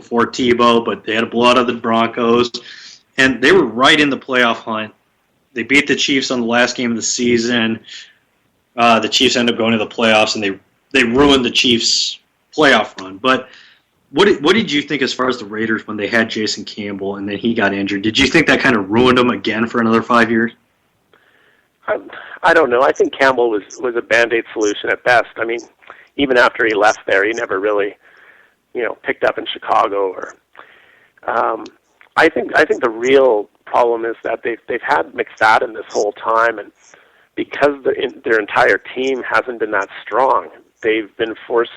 before Tebow, but they had a blowout of the Broncos, and they were right in the playoff hunt. They beat the Chiefs on the last game of the season. The Chiefs ended up going to the playoffs, and they ruined the Chiefs' playoff run. But what did you think as far as the Raiders when they had Jason Campbell and then he got injured? Did you think that kind of ruined them again for another 5 years? I don't know. I think Campbell was a Band-Aid solution at best. I mean, even after he left there, he never really, picked up in Chicago. Or I think the real problem is that they've had McFadden this whole time, and because their entire team hasn't been that strong, they've been forced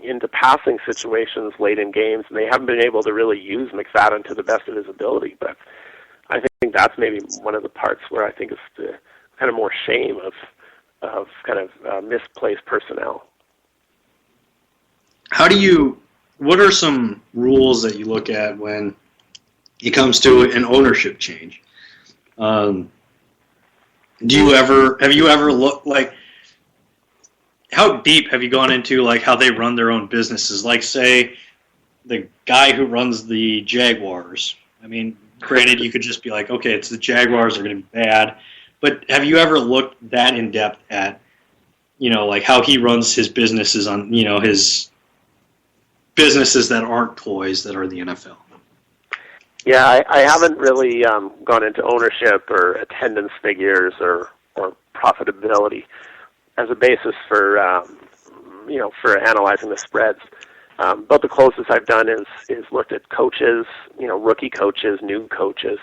into passing situations late in games, and they haven't been able to really use McFadden to the best of his ability. But I think that's maybe one of the parts where I think is the kind of more shame of kind of misplaced personnel. What are some rules that you look at when it comes to an ownership change? Have you ever looked like, how deep have you gone into like how they run their own businesses? Like, say, the guy who runs the Jaguars. I mean, granted, you could just be like, okay, it's the Jaguars are going to be bad. But have you ever looked that in depth at, like how he runs his businesses on, his businesses that aren't toys that are the NFL? Yeah, I haven't really gone into ownership or attendance figures or profitability as a basis for analyzing the spreads. But the closest I've done is looked at coaches, rookie coaches, new coaches,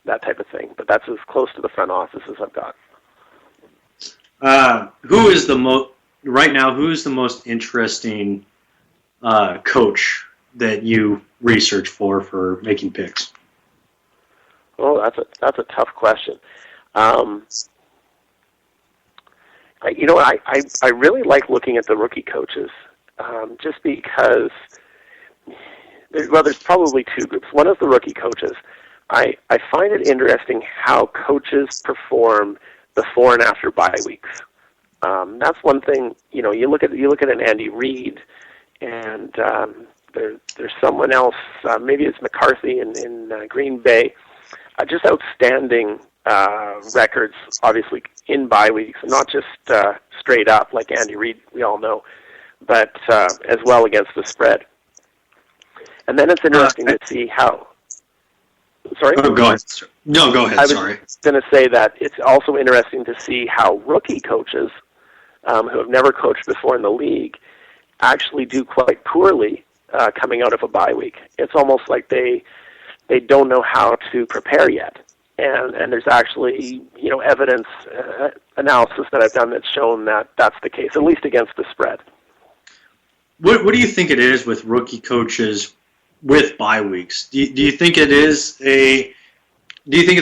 that type of thing. But that's as close to the front office as I've got. Who is the most interesting coach that you research for making picks? Well, that's a tough question. I really like looking at the rookie coaches, just because. There's probably two groups. One is the rookie coaches. I find it interesting how coaches perform before and after bye weeks. That's one thing. You look at an Andy Reid, and there's someone else. Maybe it's McCarthy in Green Bay. Just outstanding records, obviously in bye weeks, not just straight up like Andy Reid, we all know, but as well against the spread. And then it's interesting to see how. Sorry? Oh, go ahead. No, go ahead. Sorry. I was going to say that it's also interesting to see how rookie coaches who have never coached before in the league actually do quite poorly coming out of a bye week. It's almost like they don't know how to prepare yet. And there's actually, evidence analysis that I've done that's shown that that's the case, at least against the spread. What do you think it is with rookie coaches with bye weeks? Do you think it's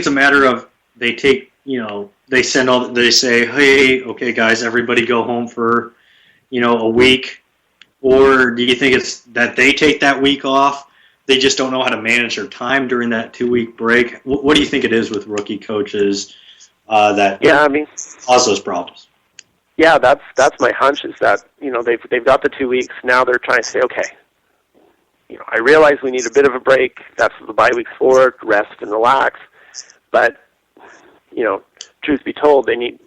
a matter of they take, they say, hey, okay, guys, everybody go home for, a week? Or do you think it's that they take that week off? They just don't know how to manage their time during that 2-week break? What do you think it is with rookie coaches that cause those problems? Yeah, that's my hunch is that, they've got the 2 weeks. Now they're trying to say, okay, I realize we need a bit of a break. That's what the bye week's for, rest and relax. But, truth be told, they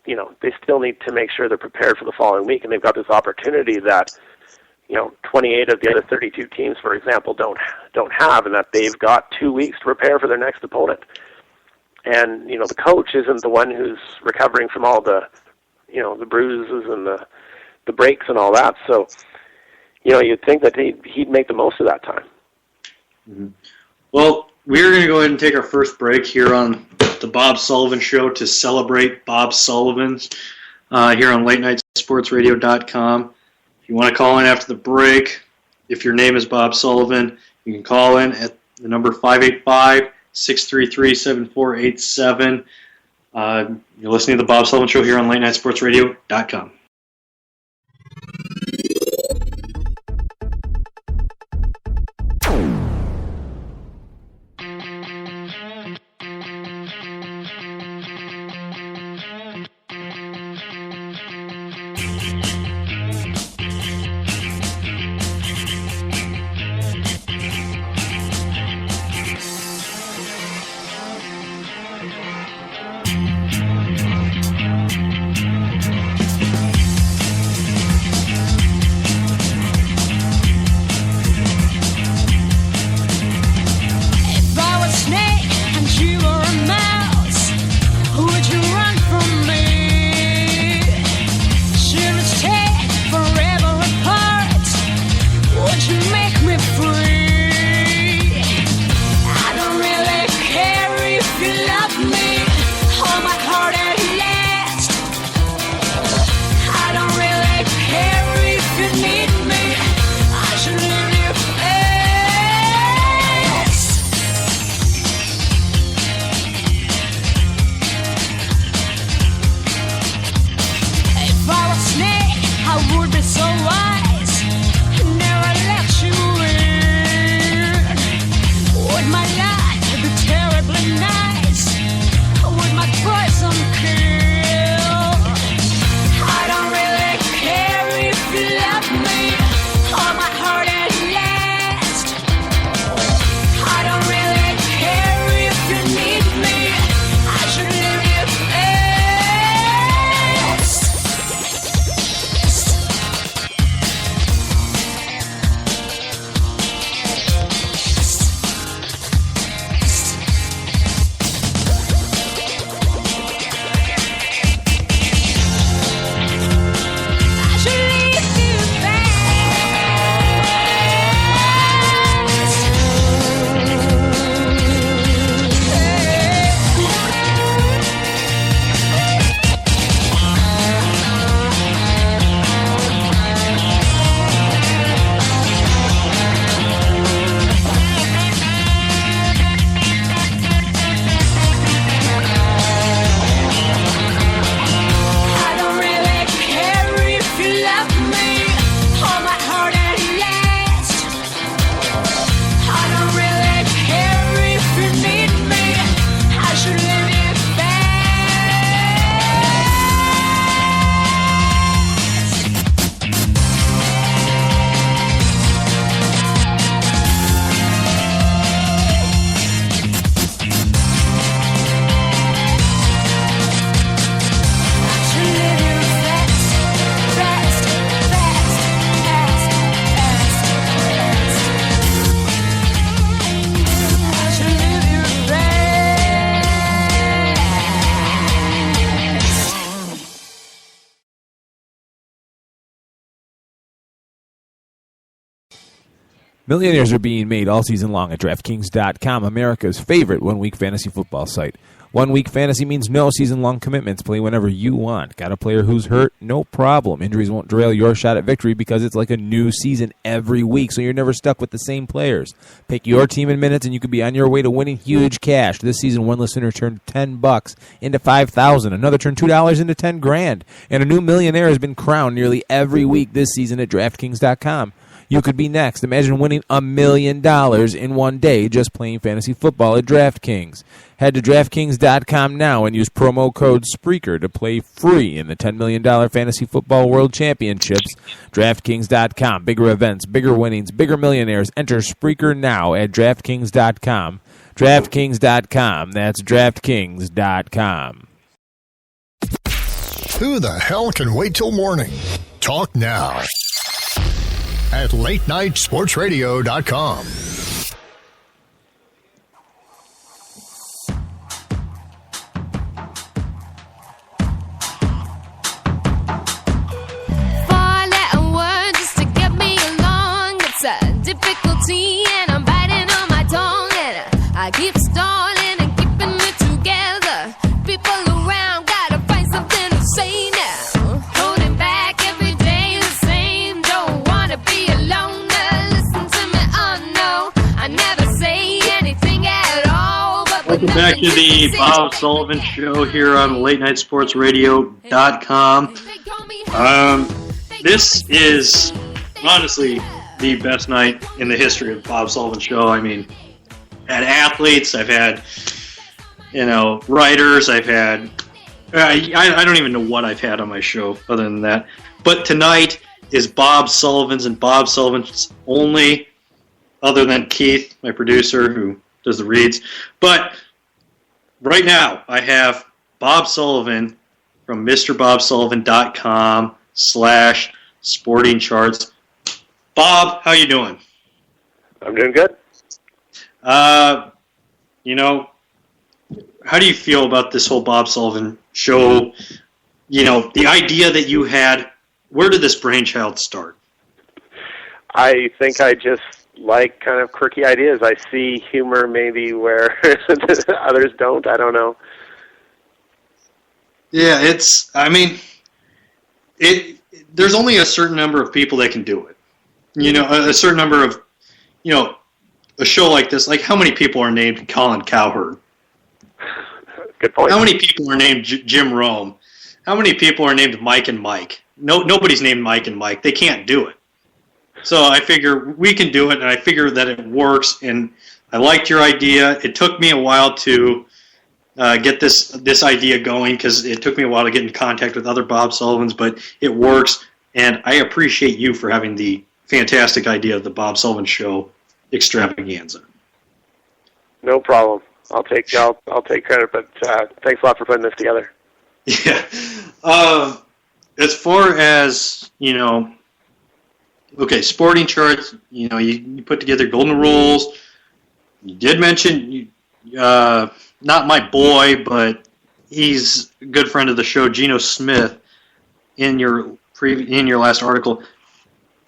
still need to make sure they're prepared for the following week. And they've got this opportunity that, 28 of the other 32 teams, for example, don't have, and that they've got 2 weeks to prepare for their next opponent. And, the coach isn't the one who's recovering from all the, the bruises and the breaks and all that. So, you'd think that he'd make the most of that time. Mm-hmm. Well, we're going to go ahead and take our first break here on the Bob Sullivan Show to celebrate Bob Sullivan's here on LateNightSportsRadio.com. If you want to call in after the break, if your name is Bob Sullivan, you can call in at the number 585-633-7487. You're listening to the Bob Sullivan Show here on LateNightSportsRadio.com. Millionaires are being made all season long at DraftKings.com, America's favorite one-week fantasy football site. One-week fantasy means no season-long commitments. Play whenever you want. Got a player who's hurt? No problem. Injuries won't derail your shot at victory because it's like a new season every week, so you're never stuck with the same players. Pick your team in minutes, and you could be on your way to winning huge cash. This season, one listener turned $10 into $5,000. Another turned $2 into $10,000. And a new millionaire has been crowned nearly every week this season at DraftKings.com. You could be next. Imagine winning $1 million in one day just playing fantasy football at DraftKings. Head to DraftKings.com now and use promo code Spreaker to play free in the $10 million Fantasy Football World Championships. DraftKings.com. Bigger events, bigger winnings, bigger millionaires. Enter Spreaker now at DraftKings.com. DraftKings.com. That's DraftKings.com. Who the hell can wait till morning? Talk now at LateNightSportsRadio.com. Four-letter word just to get me along. It's a difficulty and I'm biting on my tongue. And I keep stalling and keeping it together. People around gotta find something to say now. Holding back every day the same. Don't wanna be alone. Listen to me, oh no. I never say anything at all. But Welcome back to the Bob Sullivan Show here on LateNightSportsRadio.com. This is honestly the best night in the history of the Bob Sullivan Show. I mean, I've had athletes, I've had, writers, I've had, I don't even know what I've had on my show other than that. But tonight is Bob Sullivan's and Bob Sullivan's only, other than Keith, my producer, who does the reads. But right now, I have Bob Sullivan from MrBobSullivan.com/sporting charts. Bob, how you doing? I'm doing good. How do you feel about this whole Bob Sullivan show? The idea that you had, where did this brainchild start? I think I just like kind of quirky ideas. I see humor maybe where others don't. I don't know. Yeah, there's only a certain number of people that can do it. A certain number of, a show like this, like how many people are named Colin Cowherd? Good point. How many people are named Jim Rome? How many people are named Mike and Mike? Nobody's named Mike and Mike. They can't do it. So I figure we can do it, and I figure that it works, and I liked your idea. It took me a while to get this idea going because it took me a while to get in contact with other Bob Sullivans, but it works, and I appreciate you for having the fantastic idea of the Bob Sullivan Show extravaganza. No problem. I'll take credit, but thanks a lot for putting this together. Yeah. As far as, sporting charts, you put together golden rules. You did mention, not my boy, but he's a good friend of the show, Geno Smith, in your last article.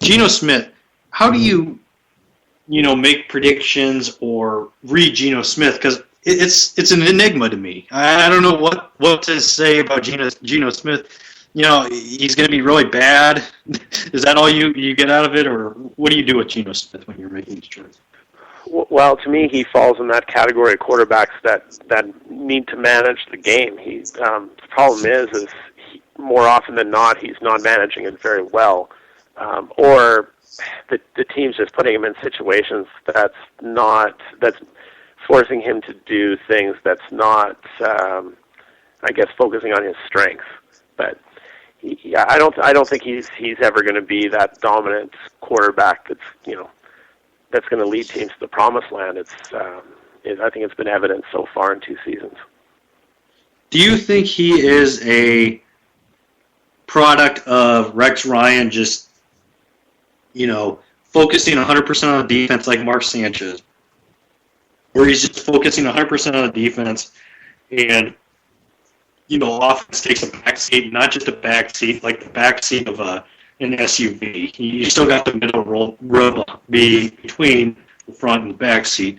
Geno Smith, how do you, make predictions or read Geno Smith? Because it's an enigma to me. I don't know what to say about Geno Smith. He's going to be really bad. Is that all you get out of it, or what do you do with Geno Smith when you're making these charts? Well, to me, he falls in that category of quarterbacks that need to manage the game. The problem is more often than not, he's not managing it very well, or the team's just putting him in situations that's forcing him to do things that's not, focusing on his strengths. But I don't think he's ever going to be that dominant quarterback that's going to lead teams to the promised land. I think it's been evident so far in 2 seasons. Do you think he is a product of Rex Ryan just, focusing 100% on the defense like Mark Sanchez? Where he's just focusing 100% on the defense and, offense takes a backseat, not just a backseat, like the backseat of a an SUV. You still got the middle row between the front and back seat.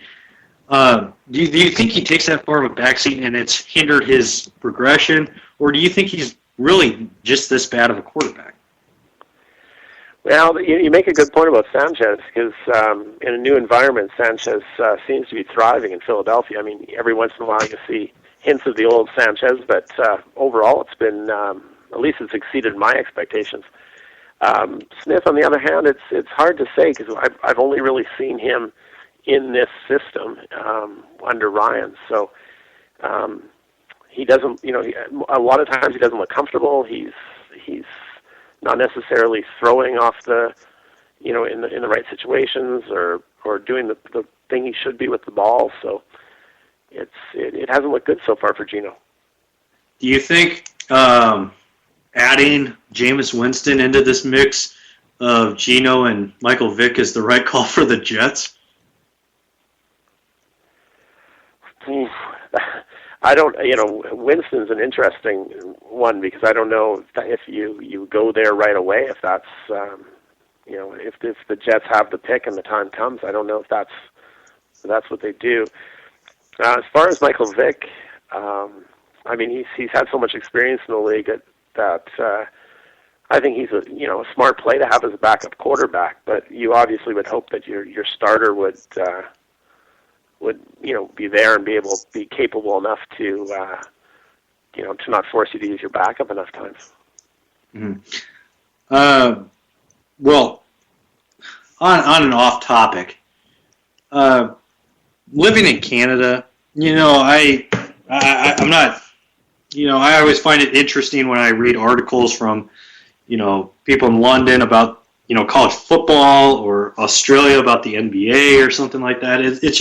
Do you think he takes that far of a backseat and it's hindered his progression, or do you think he's really just this bad of a quarterback? Well, you make a good point about Sanchez, because in a new environment, Sanchez seems to be thriving in Philadelphia. I mean, every once in a while you see hints of the old Sanchez, but overall it's been, at least it's exceeded my expectations. Smith, on the other hand, it's hard to say, because I've only really seen him in this system under Ryan. So he doesn't, a lot of times he doesn't look comfortable. He's not necessarily throwing off the, in the right situations or doing the thing he should be with the ball. So it hasn't looked good so far for Geno. Do you think adding Jameis Winston into this mix of Geno and Michael Vick is the right call for the Jets? I don't, Winston's an interesting one, because I don't know if you go there right away, if that's, if the Jets have the pick and the time comes, I don't know if that's what they do. As far as Michael Vick, I mean, he's had so much experience in the league that I think he's a smart play to have as a backup quarterback, but you obviously would hope that your starter would be there and be capable enough to to not force you to use your backup enough times. Mm-hmm. Well, on and off topic, living in Canada, I'm not, I always find it interesting when I read articles from, people in London about, college football, or Australia about the NBA or something like that. It's